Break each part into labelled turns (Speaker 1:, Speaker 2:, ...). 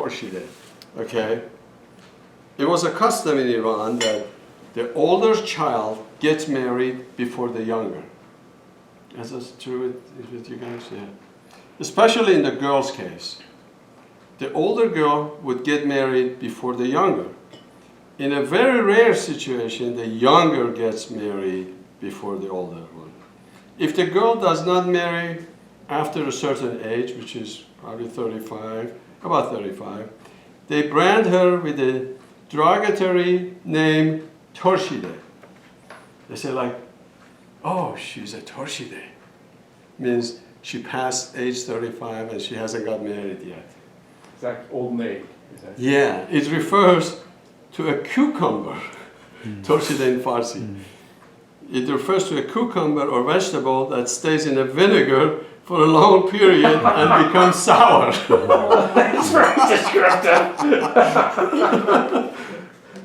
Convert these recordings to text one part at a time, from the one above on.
Speaker 1: torshide. Okay? It was a custom in Iran that the older child gets married before the younger. Is this true with you guys? Yeah. Especially in the girl's case. The older girl would get married before the younger. In a very rare situation, the younger gets married before the older one. If the girl does not marry after a certain age, which is probably 35, about 35, they brand her with a derogatory name, torshide. They say like, oh, she's a torshide. Means she passed age 35 and she hasn't got married yet.
Speaker 2: It's like old maid.
Speaker 1: Yeah, it refers to a cucumber, torshide in Farsi. It refers to a cucumber or vegetable that stays in a vinegar for a long period and becomes sour.
Speaker 2: That's very descriptive.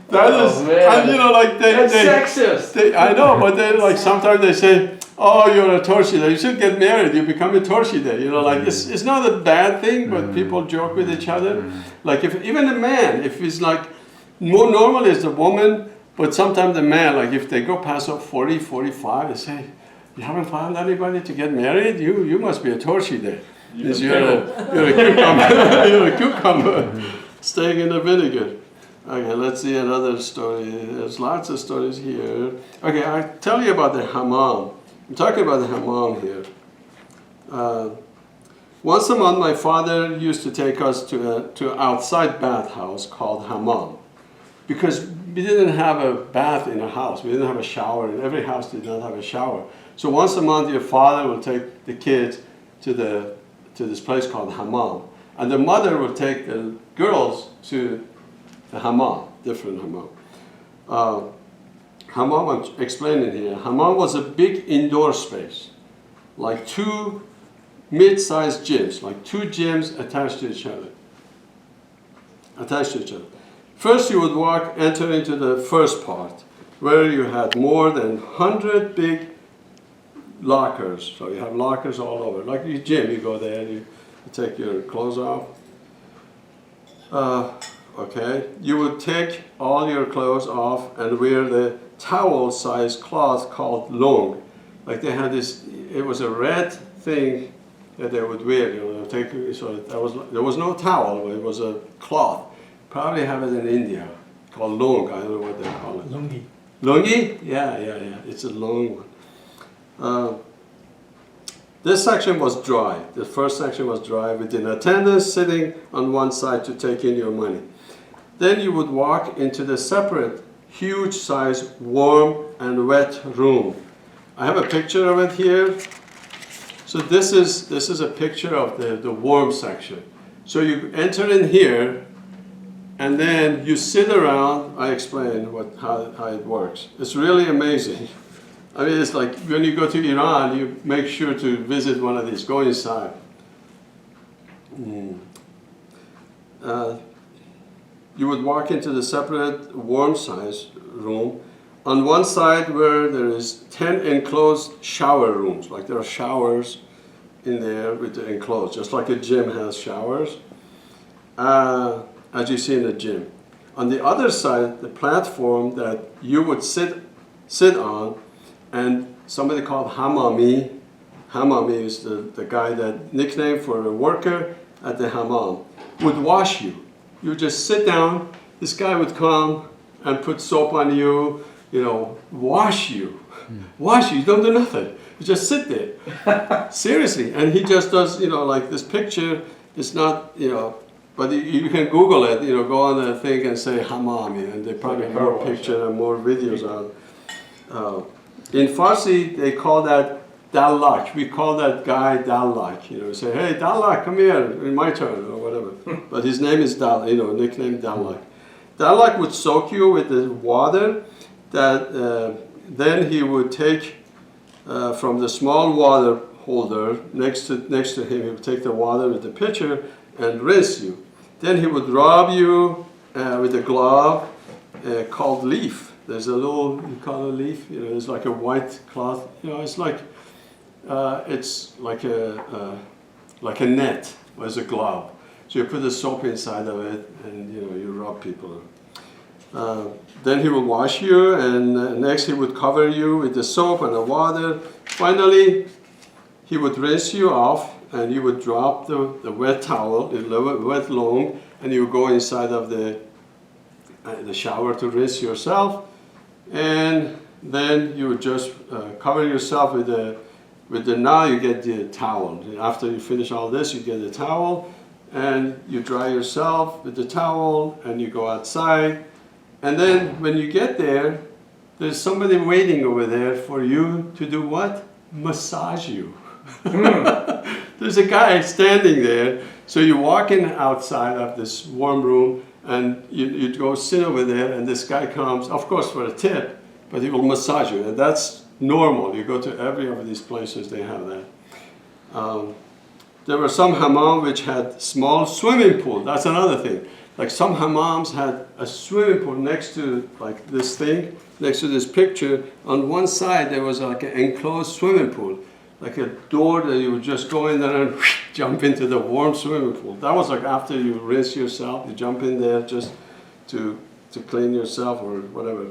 Speaker 1: That is, and you know, like
Speaker 2: that's sexist.
Speaker 1: I know, but then like sometimes they say, oh, you're a torshide, you should get married, you become a torshide. You know, like it's not a bad thing, but people joke with each other. Like if even a man, if he's like, more normal is the woman, but sometimes the man, like if they go past 40, 45, they say, you haven't found anybody to get married? You must be a torshide. You're a cucumber. You're a cucumber staying in the vinegar. Okay, let's see another story. There's lots of stories here. Okay, I tell you about the hammam. I'm talking about the hammam here. Once a month, my father used to take us to an outside bathhouse called hammam, because we didn't have a bath in a house. We didn't have a shower, and every house did not have a shower. So once a month, your father will take the kids to this place called hammam, and the mother will take the girls to the hammam, different hammam. Hammam, I'm explaining here. Hammam was a big indoor space, like two mid-sized gyms, like two gyms attached to each other. First, you would enter into the first part, where you had more than 100 big lockers. So you have lockers all over. Like your gym, you go there, you take your clothes off. Okay, you would take all your clothes off and wear the towel-sized cloth called long. Like they had this, it was a red thing that they would wear. You know, so there was no towel, it was a cloth. Probably have it in India, called long. I don't know what they call it.
Speaker 3: Lungi.
Speaker 1: Lungi? Yeah. It's a long one. This section was dry. The first section was dry with an attendant sitting on one side to take in your money. Then you would walk into the separate, huge size, warm and wet room. I have a picture of it here. So this is a picture of the warm section. So you enter in here, and then you sit around. I explain how it works. It's really amazing. I mean, it's like when you go to Iran, you make sure to visit one of these. Go inside. You would walk into the separate warm size room. On one side where there is 10 enclosed shower rooms, like there are showers in there with the enclosed, just like a gym has showers, as you see in the gym. On the other side, the platform that you would sit on, and somebody called hammami is the guy that nickname for a worker at the hammam, would wash you. You just sit down, this guy would come and put soap on you, wash you. Wash you don't do nothing. You just sit there. Seriously. And he just does, like this picture is not, but you can Google it, go on the thing and say hammam, and they probably have more pictures and more videos on. In Farsi, they call that dallak. We call that guy dallak. Say, hey, dallak, come here, in my turn, or whatever. But his name is nickname dallak. Dallak would soak you with the water that then he would take from the small water holder next to him. He would take the water with the pitcher and rinse you. Then he would rub you with a glove called leaf. There's a little, you call it a leaf. It's like a white cloth. It's like a net as a glove. So you put the soap inside of it, and you rub people. Then he would wash you, and next he would cover you with the soap and the water. Finally, he would rinse you off, and you would drop the wet towel, the wet loam, and you would go inside of the shower to rinse yourself. And then you would just cover yourself with the now you get the towel. After you finish all this, you get the towel, and you dry yourself with the towel, and you go outside. And then when you get there, there's somebody waiting over there for you to do what? Massage you. There's a guy standing there. So you walk in outside of this warm room, and you go sit over there, and this guy comes, of course for a tip, but he will massage you. And that's normal. You go to every of these places, they have that. There were some hammam which had small swimming pool. That's another thing. Like some hammams had a swimming pool next to like this thing, next to this picture. On one side there was like an enclosed swimming pool, like a door that you would just go in there and jump into the warm swimming pool. That was like after you rinse yourself, you jump in there just to clean yourself or whatever.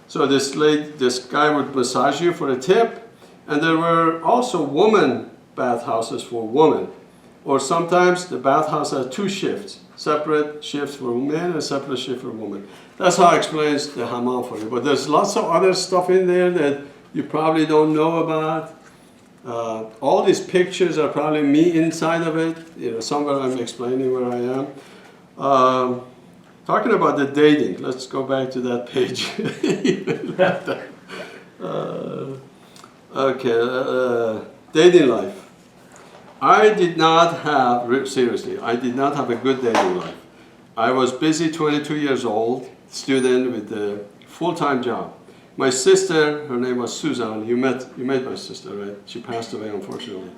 Speaker 1: So this guy would massage you for a tip, and there were also woman bathhouses for women, or sometimes the bathhouse had two shifts, separate shifts for men and separate shift for women. That's how it explains the hammam for you. But there's lots of other stuff in there that you probably don't know about. All these pictures are probably me inside of it. Somewhere I'm explaining where I am. Talking about the dating, let's go back to that page. Dating life. I did not have a good dating life. I was busy, 22 years old, student with a full-time job. My sister, her name was Susan. You met my sister, right? She passed away, unfortunately.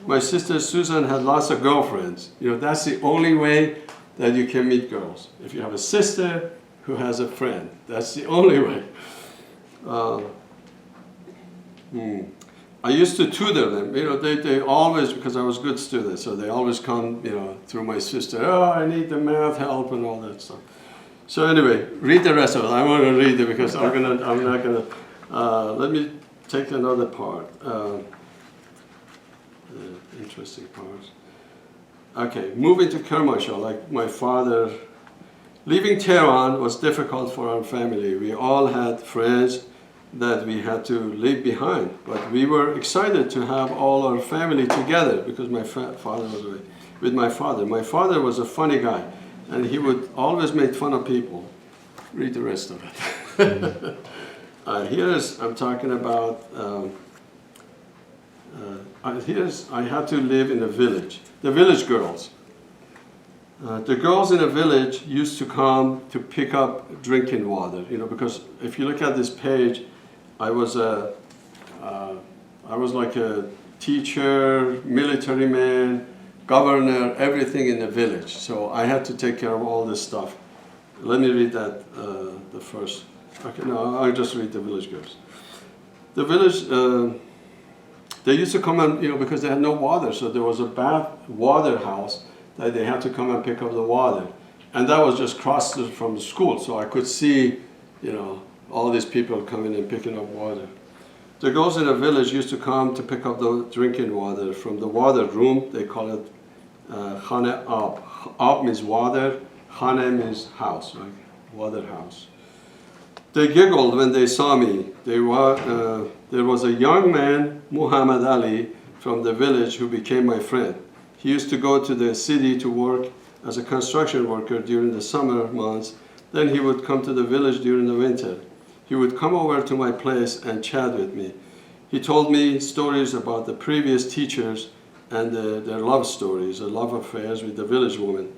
Speaker 1: My sister Susan had lots of girlfriends. That's the only way that you can meet girls. If you have a sister who has a friend, that's the only way. I used to tutor them. They always, because I was a good student, so they always come, through my sister. Oh, I need the math help and all that stuff. So anyway, read the rest of it. I want to read it because I'm not gonna. Let me take another part. Interesting parts. Okay, moving to Kermanshah, like my father. Leaving Tehran was difficult for our family. We all had friends that we had to leave behind, but we were excited to have all our family together because my father was away. With my father. My father was a funny guy, and he would always make fun of people. Read the rest of it. I'm talking about, I had to live in a village. The village girls. The girls in the village used to come to pick up drinking water, because if you look at this page, I was like a teacher, military man, governor, everything in the village. So I had to take care of all this stuff. Let me read that the first. Okay, no, I'll just read the village girls. The village, they used to come and, because they had no water, so there was a water house that they had to come and pick up the water. And that was just across from the school, so I could see, all these people coming and picking up water. The girls in the village used to come to pick up the drinking water from the water room. They call it Khane Ab. Ab means water, Khane means house, like water house. They giggled when they saw me. There was a young man, Muhammad Ali, from the village who became my friend. He used to go to the city to work as a construction worker during the summer months. Then he would come to the village during the winter. He would come over to my place and chat with me. He told me stories about the previous teachers and their love stories, their love affairs with the village woman.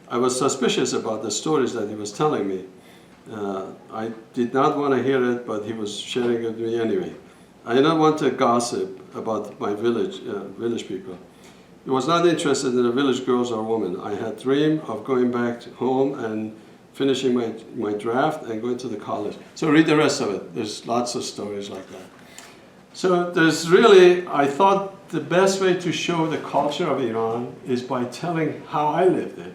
Speaker 1: I was suspicious about the stories that he was telling me. I did not want to hear it, but he was sharing it with me anyway. I did not want to gossip about my village people. He was not interested in the village girls or women. I had dreamed of going back home and finishing my draft and going to the college. So read the rest of it. There's lots of stories like that. So there's really, I thought the best way to show the culture of Iran is by telling how I lived it.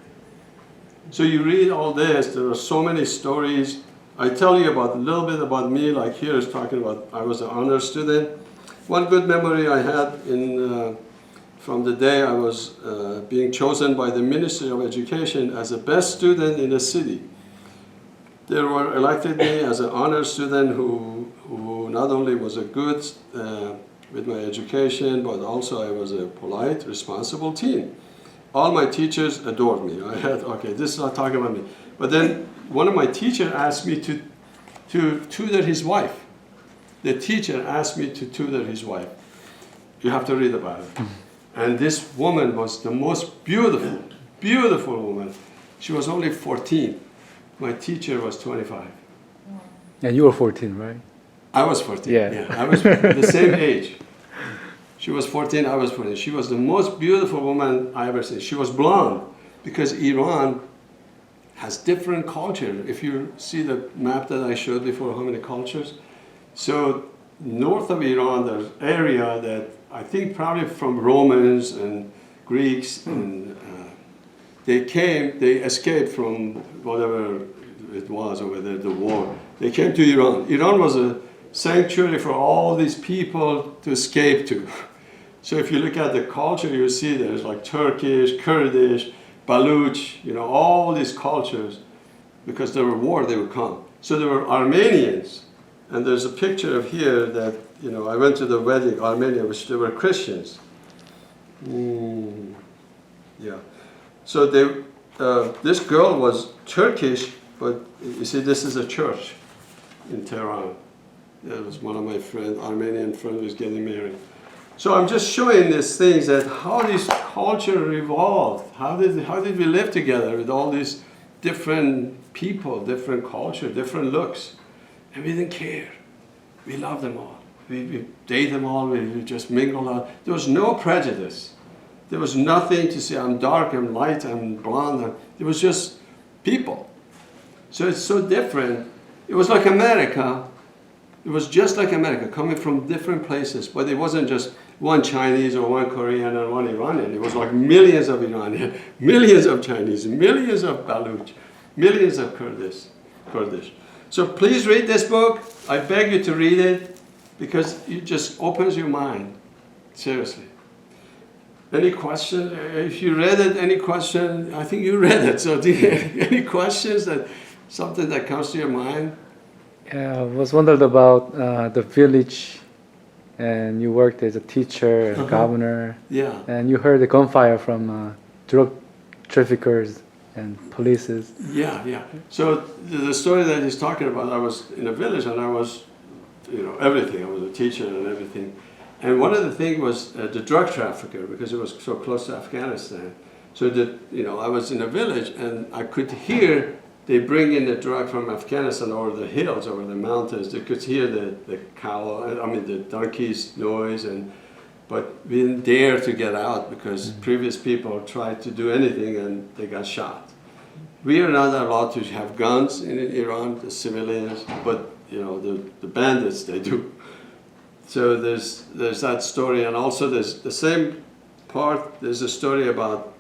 Speaker 1: So you read all this, there are so many stories. I tell you about a little bit about me, like here is talking about I was an honor student. One good memory I had from the day I was being chosen by the Ministry of Education as the best student in the city. They were elected me as an honor student who not only was a good with my education, but also I was a polite, responsible teen. All my teachers adored me. I had, okay, this is not talking about me. But then one of my teachers asked me to tutor his wife. The teacher asked me to tutor his wife. You have to read about it. And this woman was the most beautiful, beautiful woman. She was only 14. My teacher was 25.
Speaker 3: And you were 14, right?
Speaker 1: I was 14.
Speaker 3: Yeah.
Speaker 1: I was the same age. She was 14, I was 14. She was the most beautiful woman I ever seen. She was blonde because Iran has different culture. If you see the map that I showed before, how many cultures. So north of Iran, there's area that I think probably from Romans and Greeks, and they escaped from whatever it was over there, the war. They came to Iran. Iran was a sanctuary for all these people to escape to. So if you look at the culture, you see there's like Turkish, Kurdish, Baluch, all these cultures. Because there were war, they would come. So there were Armenians. And there's a picture of here that, I went to the wedding, Armenia, which they were Christians. Yeah. So this girl was Turkish, but you see, this is a church in Tehran. That was one of my friends, Armenian friend, was getting married. So I'm just showing these things that how this culture evolved. How did we live together with all these different people, different culture, different looks, and we didn't care. We loved them all. We date them all. We just mingled out. There was no prejudice. There was nothing to say. I'm dark. I'm light. I'm blonde. It was just people. So it's so different. It was like America. It was just like America, coming from different places, but it wasn't just one Chinese or one Korean or one Iranian. It was like millions of Iranian, millions of Chinese, millions of Baluch, millions of Kurdish. So please read this book. I beg you to read it because it just opens your mind, seriously. Any question? If you read it, any question? I think you read it. So any questions, something that comes to your mind?
Speaker 3: I was wondered about the village, and you worked as a teacher, as a governor.
Speaker 1: Yeah.
Speaker 3: And you heard the gunfire from drug traffickers and polices.
Speaker 1: Yeah. So the story that he's talking about, I was in a village and I was, everything. I was a teacher and everything. And one of the things was the drug trafficker, because it was so close to Afghanistan. So that, I was in a village and I could hear they bring in the drug from Afghanistan over the hills, over the mountains. They could hear the donkey's noise, but we didn't dare to get out because previous people tried to do anything and they got shot. We are not allowed to have guns in Iran, the civilians, but the bandits, they do. So there's that story, and also there's the same part, there's a story about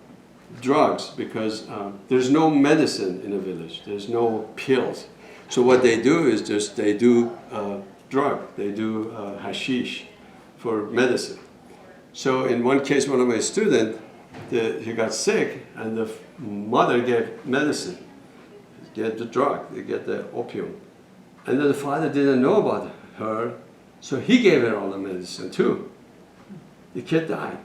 Speaker 1: drugs, because there's no medicine in a village. There's no pills. So what they do is they do drug. They do hashish for medicine. So in one case, one of my students, he got sick, and the mother gave medicine. Get the drug. They get the opium. And then the father didn't know about her, so he gave her all the medicine too. The kid died.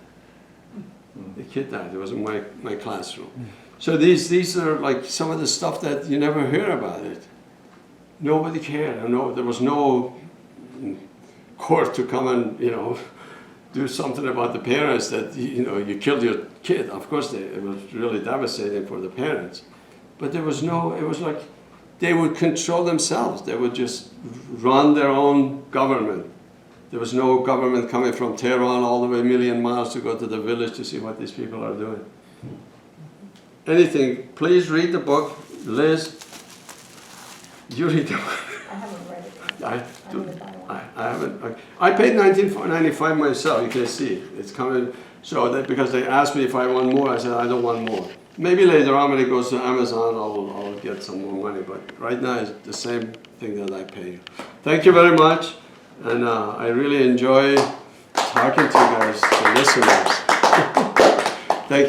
Speaker 1: The kid died. It was in my classroom. So these are like some of the stuff that you never hear about it. Nobody cared. There was no court to come and do something about the parents that you killed your kid. Of course, it was really devastating for the parents. But there was no. It was like they would control themselves. They would just run their own government. There was no government coming from Tehran all the way a million miles to go to the village to see what these people are doing. Anything, please read the book. Liz, you read the book.
Speaker 4: I haven't read it yet.
Speaker 1: I haven't. I paid $19.95 myself. You can see it's coming. So that because they asked me if I want more, I said I don't want more. Maybe later on when it goes to Amazon, I'll get some more money. But right now it's the same thing that I pay you. Thank you very much, and I really enjoy talking to you guys, to listeners.